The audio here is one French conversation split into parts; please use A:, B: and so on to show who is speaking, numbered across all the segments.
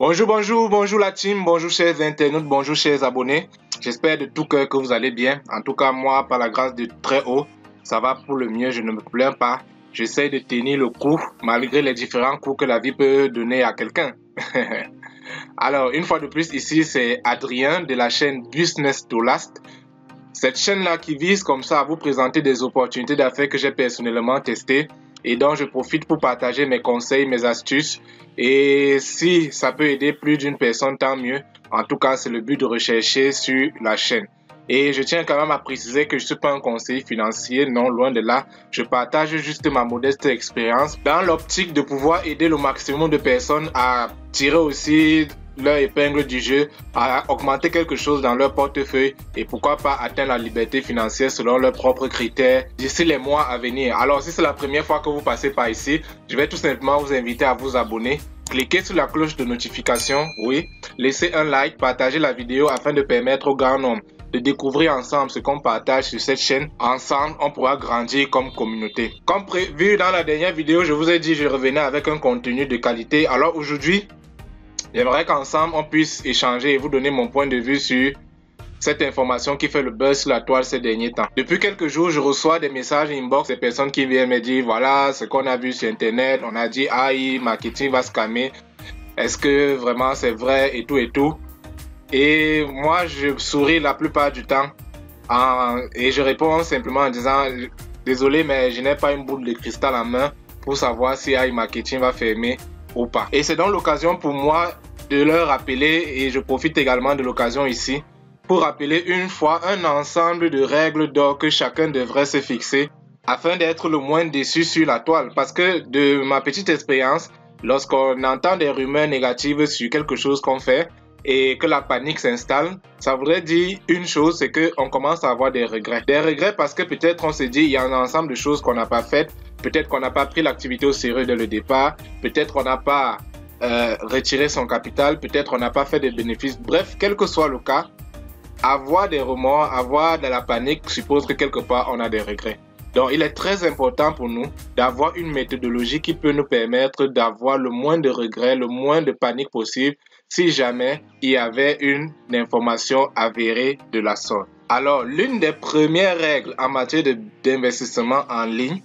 A: Bonjour la team, bonjour chers internautes, bonjour chers abonnés. J'espère de tout cœur que vous allez bien. En tout cas, moi, par la grâce de très haut, ça va pour le mieux, je ne me plains pas. J'essaie de tenir le coup malgré les différents coups que la vie peut donner à quelqu'un. Alors, une fois de plus, ici, c'est Adrien de la chaîne Business to Last. Cette chaîne-là qui vise comme ça à vous présenter des opportunités d'affaires que j'ai personnellement testées et dont je profite pour partager mes conseils, mes astuces. Et si ça peut aider plus d'une personne, tant mieux. En tout cas, c'est le but de rechercher sur la chaîne. Et je tiens quand même à préciser que je ne suis pas un conseiller financier, non, loin de là. Je partage juste ma modeste expérience dans l'optique de pouvoir aider le maximum de personnes à tirer aussi leur épingle du jeu, à augmenter quelque chose dans leur portefeuille et pourquoi pas atteindre la liberté financière selon leurs propres critères d'ici les mois à venir. Alors si c'est la première fois que vous passez par ici, je vais tout simplement vous inviter à vous abonner. Cliquez sur la cloche de notification, oui, laissez un like, partagez la vidéo afin de permettre au grand nombre de découvrir ensemble ce qu'on partage sur cette chaîne. Ensemble, on pourra grandir comme communauté. Comme prévu dans la dernière vidéo, je vous ai dit que je revenais avec un contenu de qualité. Alors aujourd'hui, j'aimerais qu'ensemble, on puisse échanger et vous donner mon point de vue sur cette information qui fait le buzz sur la toile ces derniers temps. Depuis quelques jours, je reçois des messages inbox des personnes qui viennent me dire voilà ce qu'on a vu sur internet, on a dit AI, marketing va scammer. Est-ce que vraiment c'est vrai et tout et tout? Et moi, je souris la plupart du temps et je réponds simplement en disant désolé, mais je n'ai pas une boule de cristal en main pour savoir si AI Marketing va fermer ou pas. Et c'est donc l'occasion pour moi de leur rappeler, et je profite également de l'occasion ici, pour rappeler une fois un ensemble de règles d'or que chacun devrait se fixer afin d'être le moins déçu sur la toile. Parce que de ma petite expérience, lorsqu'on entend des rumeurs négatives sur quelque chose qu'on fait, et que la panique s'installe, ça voudrait dire une chose, c'est qu'on commence à avoir des regrets. Des regrets parce que peut-être on se dit il y a un ensemble de choses qu'on n'a pas faites, peut-être qu'on n'a pas pris l'activité au sérieux dès le départ, peut-être qu'on n'a pas retiré son capital, peut-être on n'a pas fait des bénéfices. Bref, quel que soit le cas, avoir des remords, avoir de la panique suppose que quelque part on a des regrets. Donc il est très important pour nous d'avoir une méthodologie qui peut nous permettre d'avoir le moins de regrets, le moins de panique possible si jamais il y avait une information avérée de la sorte. Alors l'une des premières règles en matière d'investissement en ligne,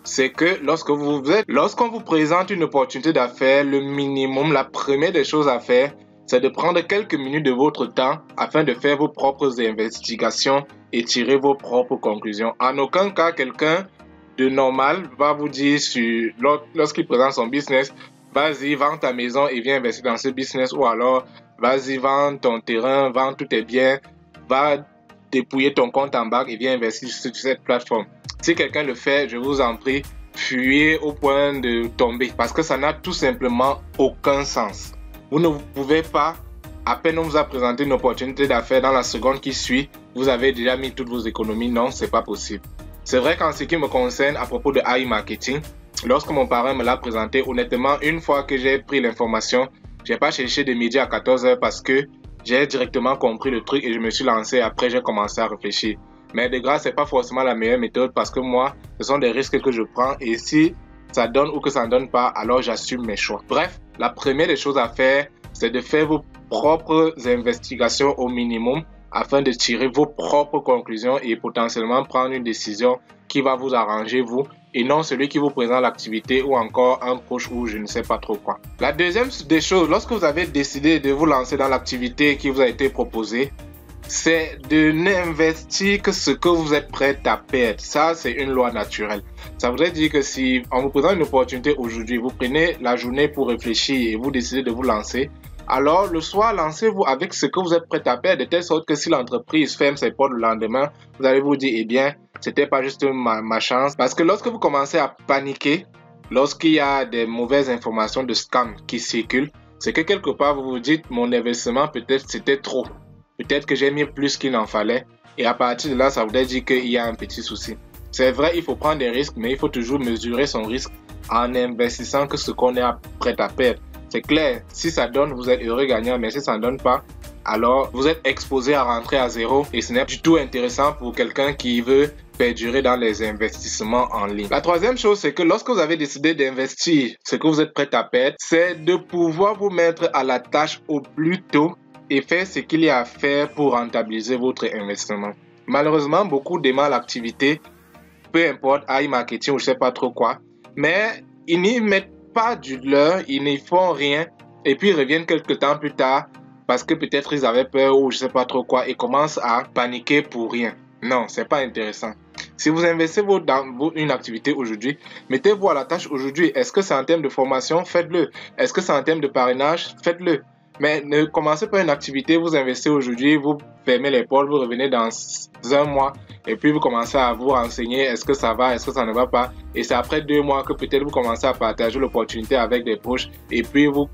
A: c'est que lorsqu'on vous présente une opportunité d'affaires, le minimum, la première des choses à faire, c'est de prendre quelques minutes de votre temps afin de faire vos propres investigations et tirer vos propres conclusions. En aucun cas, quelqu'un de normal va vous dire lorsqu'il présente son business, vas-y, vends ta maison et viens investir dans ce business, ou alors vas-y, vends ton terrain, vends tous tes biens, va dépouiller ton compte en banque et viens investir sur cette plateforme. Si quelqu'un le fait, je vous en prie, fuyez au point de tomber parce que ça n'a tout simplement aucun sens. Vous ne pouvez pas, à peine on vous a présenté une opportunité d'affaires, dans la seconde qui suit, vous avez déjà mis toutes vos économies. Non, c'est pas possible. C'est vrai qu'en ce qui me concerne, à propos de AI Marketing, lorsque mon parrain me l'a présenté, honnêtement, une fois que j'ai pris l'information, j'ai pas cherché de midi à 14h parce que j'ai directement compris le truc et je me suis lancé. Après, j'ai commencé à réfléchir. Mais de grâce, c'est pas forcément la meilleure méthode parce que moi, ce sont des risques que je prends et si ça donne ou que ça ne donne pas, alors j'assume mes choix. Bref, la première des choses à faire, c'est de faire vos propres investigations au minimum afin de tirer vos propres conclusions et potentiellement prendre une décision qui va vous arranger vous et non celui qui vous présente l'activité ou encore un coach ou je ne sais pas trop quoi. La deuxième des choses, lorsque vous avez décidé de vous lancer dans l'activité qui vous a été proposée, c'est de n'investir que ce que vous êtes prêt à perdre. Ça, c'est une loi naturelle. Ça voudrait dire que si on vous présente une opportunité aujourd'hui, vous prenez la journée pour réfléchir et vous décidez de vous lancer, alors le soir, lancez-vous avec ce que vous êtes prêt à perdre, de telle sorte que si l'entreprise ferme ses portes le lendemain, vous allez vous dire, eh bien, c'était pas juste ma chance. Parce que lorsque vous commencez à paniquer, lorsqu'il y a des mauvaises informations de scam qui circulent, c'est que quelque part, vous vous dites, mon investissement, peut-être c'était trop. Peut-être que j'ai mis plus qu'il n'en fallait. Et à partir de là, ça voudrait dire qu'il y a un petit souci. C'est vrai, il faut prendre des risques, mais il faut toujours mesurer son risque en investissant que ce qu'on est prêt à perdre. C'est clair, si ça donne, vous êtes heureux gagnant, mais si ça ne donne pas, alors vous êtes exposé à rentrer à zéro et ce n'est du tout intéressant pour quelqu'un qui veut perdurer dans les investissements en ligne. La troisième chose, c'est que lorsque vous avez décidé d'investir ce que vous êtes prêt à perdre, c'est de pouvoir vous mettre à la tâche au plus tôt et faire ce qu'il y a à faire pour rentabiliser votre investissement. Malheureusement, beaucoup démarrent l'activité, peu importe, marketing ou je sais pas trop quoi, mais ils n'y mettent pas du leur, ils n'y font rien et puis ils reviennent quelques temps plus tard parce que peut-être ils avaient peur ou je sais pas trop quoi et commencent à paniquer pour rien. Non, c'est pas intéressant. Si vous investissez dans une activité aujourd'hui, mettez-vous à la tâche aujourd'hui. Est-ce que c'est en termes de formation? Faites-le. Est-ce que c'est en termes de parrainage? Faites-le. Mais ne commencez pas une activité, vous investissez aujourd'hui, vous fermez les portes, vous revenez dans un mois et puis vous commencez à vous renseigner, est-ce que ça va, est-ce que ça ne va pas. Et c'est après 2 mois que peut-être vous commencez à partager l'opportunité avec des proches et puis vous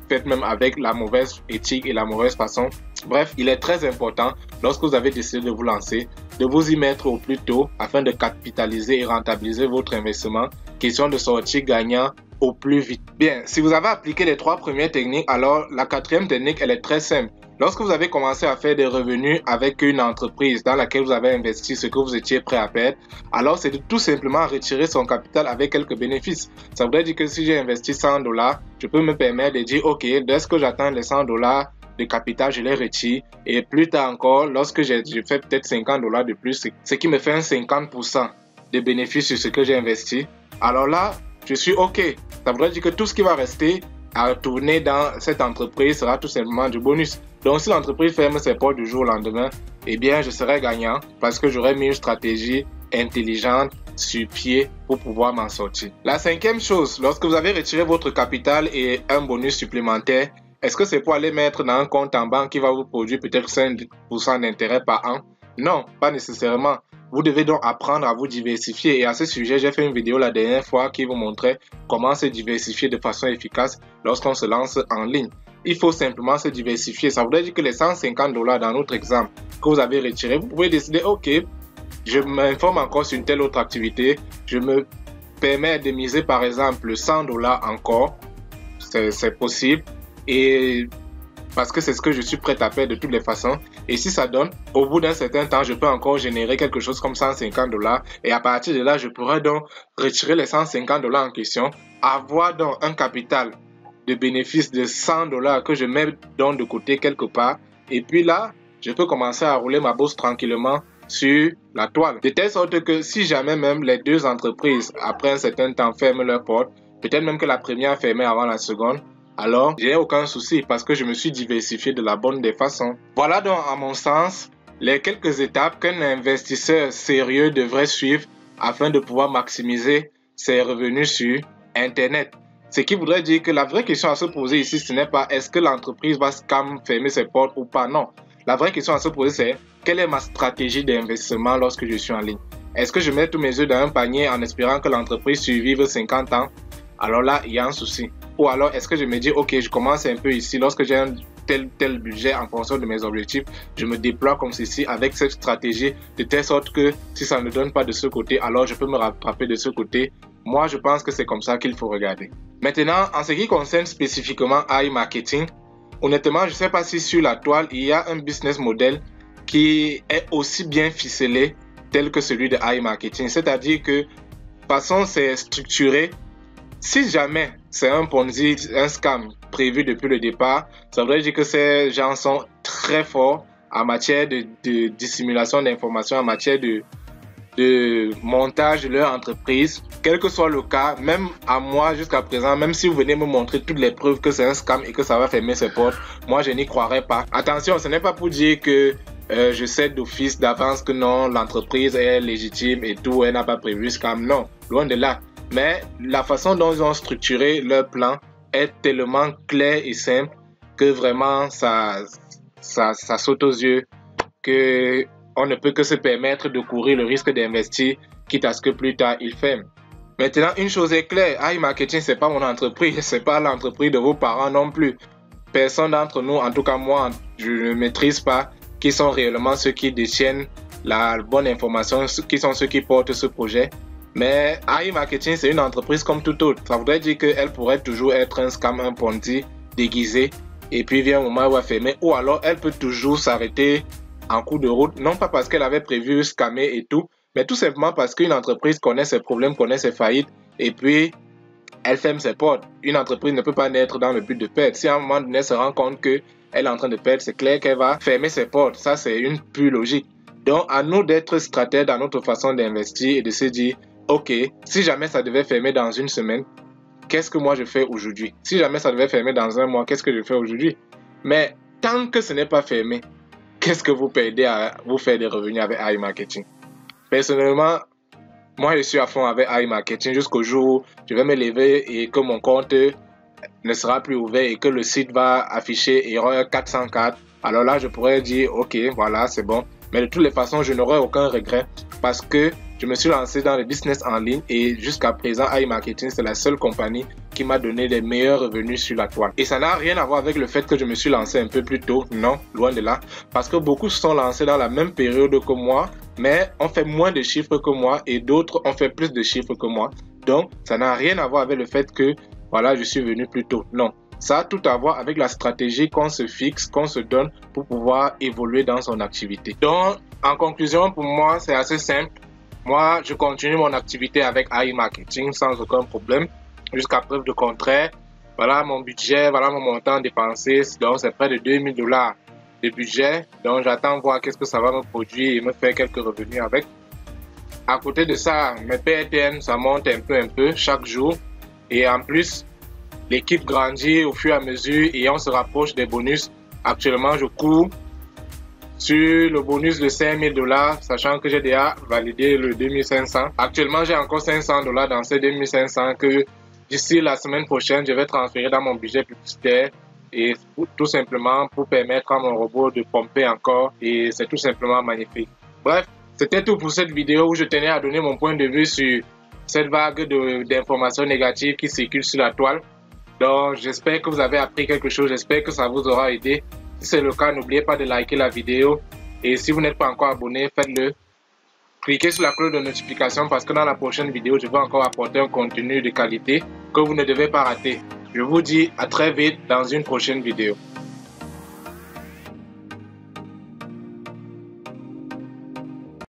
A: faites même avec la mauvaise éthique et la mauvaise façon. Bref, il est très important lorsque vous avez décidé de vous lancer, de vous y mettre au plus tôt afin de capitaliser et rentabiliser votre investissement. Question de sortir gagnant au plus vite. Bien, si vous avez appliqué les 3 premières techniques, alors la 4e technique, elle est très simple. Lorsque vous avez commencé à faire des revenus avec une entreprise dans laquelle vous avez investi ce que vous étiez prêt à perdre, alors c'est de tout simplement retirer son capital avec quelques bénéfices. Ça voudrait dire que si j'ai investi $100, je peux me permettre de dire, ok, dès que j'atteins les $100 de capital, je les retire. Et plus tard encore, lorsque je fais peut-être $50 de plus, ce qui me fait un 50% de bénéfices sur ce que j'ai investi, alors là, je suis ok. Ça voudrait dire que tout ce qui va rester à tourner dans cette entreprise sera tout simplement du bonus. Donc si l'entreprise ferme ses portes du jour au lendemain, eh bien je serai gagnant parce que j'aurai mis une stratégie intelligente sur pied pour pouvoir m'en sortir. La 5e chose, lorsque vous avez retiré votre capital et un bonus supplémentaire, est-ce que c'est pour aller mettre dans un compte en banque qui va vous produire peut-être 5% d'intérêt par an? Non, pas nécessairement. Vous devez donc apprendre à vous diversifier et à ce sujet, j'ai fait une vidéo la dernière fois qui vous montrait comment se diversifier de façon efficace lorsqu'on se lance en ligne. Il faut simplement se diversifier. Ça voudrait dire que les $150 dans notre exemple que vous avez retiré, vous pouvez décider, ok, je m'informe encore sur une telle autre activité, je me permets de miser par exemple $100 encore, c'est possible, et parce que c'est ce que je suis prêt à faire de toutes les façons. Et si ça donne, au bout d'un certain temps, je peux encore générer quelque chose comme $150 et à partir de là, je pourrais donc retirer les $150 en question, avoir donc un capital de bénéfice de $100 que je mets donc de côté quelque part et puis là, je peux commencer à rouler ma bourse tranquillement sur la toile. De telle sorte que si jamais même les 2 entreprises, après un certain temps, ferment leurs portes, peut-être même que la première fermait avant la seconde, alors j'ai aucun souci parce que je me suis diversifié de la bonne des façons. Voilà donc à mon sens les quelques étapes qu'un investisseur sérieux devrait suivre afin de pouvoir maximiser ses revenus sur Internet. Ce qui voudrait dire que la vraie question à se poser ici, ce n'est pas est-ce que l'entreprise va fermer ses portes ou pas, non. La vraie question à se poser c'est quelle est ma stratégie d'investissement lorsque je suis en ligne. Est-ce que je mets tous mes œufs dans un panier en espérant que l'entreprise survive 50 ans? Alors là, il y a un souci. Ou alors, est-ce que je me dis, ok, je commence un peu ici, lorsque j'ai un tel budget en fonction de mes objectifs, je me déploie comme ceci avec cette stratégie de telle sorte que si ça ne donne pas de ce côté, alors je peux me rattraper de ce côté. Moi, je pense que c'est comme ça qu'il faut regarder. Maintenant, en ce qui concerne spécifiquement iMarketing, honnêtement, je ne sais pas si sur la toile, il y a un business model qui est aussi bien ficelé tel que celui de iMarketing. C'est-à-dire que, de toute façon, c'est structuré. Si jamais c'est un Ponzi, un scam prévu depuis le départ, ça voudrait dire que ces gens sont très forts en matière de dissimulation d'informations, en matière de montage de leur entreprise. Quel que soit le cas, même à moi jusqu'à présent, même si vous venez me montrer toutes les preuves que c'est un scam et que ça va fermer ses portes, moi je n'y croirais pas. Attention, ce n'est pas pour dire que je sais d'office d'avance que non, l'entreprise est légitime et tout, elle n'a pas prévu scam, non, loin de là. Mais la façon dont ils ont structuré leur plan est tellement claire et simple que vraiment ça saute aux yeux, qu'on ne peut que se permettre de courir le risque d'investir, quitte à ce que plus tard ils ferment. Maintenant, une chose est claire, iMarketing, c'est pas mon entreprise, c'est pas l'entreprise de vos parents non plus. Personne d'entre nous, en tout cas moi, je ne maîtrise pas qui sont réellement ceux qui détiennent la bonne information, qui sont ceux qui portent ce projet. Mais iMarketing, c'est une entreprise comme toute autre. Ça voudrait dire qu'elle pourrait toujours être un scam, un Ponzi déguisé et puis vient un moment où elle va fermer, ou alors elle peut toujours s'arrêter en cours de route, non pas parce qu'elle avait prévu scammer et tout, mais tout simplement parce qu'une entreprise connaît ses problèmes, connaît ses faillites, et puis elle ferme ses portes. Une entreprise ne peut pas naître dans le but de perdre. Si à un moment donné elle se rend compte qu'elle est en train de perdre, c'est clair qu'elle va fermer ses portes. Ça, c'est une pure logique. Donc, à nous d'être stratèges dans notre façon d'investir et de se dire, ok, si jamais ça devait fermer dans une semaine, qu'est-ce que moi je fais aujourd'hui? Si jamais ça devait fermer dans un mois, qu'est-ce que je fais aujourd'hui? Mais tant que ce n'est pas fermé, qu'est-ce que vous perdez à vous faire des revenus avec AI Marketing? Personnellement, moi je suis à fond avec AI Marketing jusqu'au jour où je vais me lever et que mon compte ne sera plus ouvert et que le site va afficher erreur 404. Alors là, je pourrais dire, ok, voilà, c'est bon. Mais de toutes les façons, je n'aurai aucun regret parce que je me suis lancé dans le business en ligne et jusqu'à présent, AI Marketing, c'est la seule compagnie qui m'a donné les meilleurs revenus sur la toile. Et ça n'a rien à voir avec le fait que je me suis lancé un peu plus tôt. Non, loin de là. Parce que beaucoup se sont lancés dans la même période que moi, mais ont fait moins de chiffres que moi et d'autres ont fait plus de chiffres que moi. Donc, ça n'a rien à voir avec le fait que, voilà, je suis venu plus tôt. Non. Ça a tout à voir avec la stratégie qu'on se fixe, qu'on se donne pour pouvoir évoluer dans son activité. Donc, en conclusion, pour moi, c'est assez simple. Moi, je continue mon activité avec AI Marketing sans aucun problème, jusqu'à preuve de contraire. Voilà mon budget, voilà mon montant dépensé. Donc, c'est près de 2000 $ de budget. Donc, j'attends voir qu'est-ce que ça va me produire et me faire quelques revenus avec. À côté de ça, mes PRTM, ça monte un peu chaque jour. Et en plus, l'équipe grandit au fur et à mesure et on se rapproche des bonus. Actuellement, je cours sur le bonus de 5000 $, sachant que j'ai déjà validé le 2500. Actuellement, j'ai encore 500 $ dans ces 2500 que d'ici la semaine prochaine, je vais transférer dans mon budget publicitaire et tout simplement pour permettre à mon robot de pomper encore et c'est tout simplement magnifique. Bref, c'était tout pour cette vidéo où je tenais à donner mon point de vue sur cette vague d'informations négatives qui circulent sur la toile. Donc, j'espère que vous avez appris quelque chose, j'espère que ça vous aura aidé. Si c'est le cas, n'oubliez pas de liker la vidéo. Et si vous n'êtes pas encore abonné, faites-le. Cliquez sur la cloche de notification parce que dans la prochaine vidéo, je vais encore apporter un contenu de qualité que vous ne devez pas rater. Je vous dis à très vite dans une prochaine vidéo.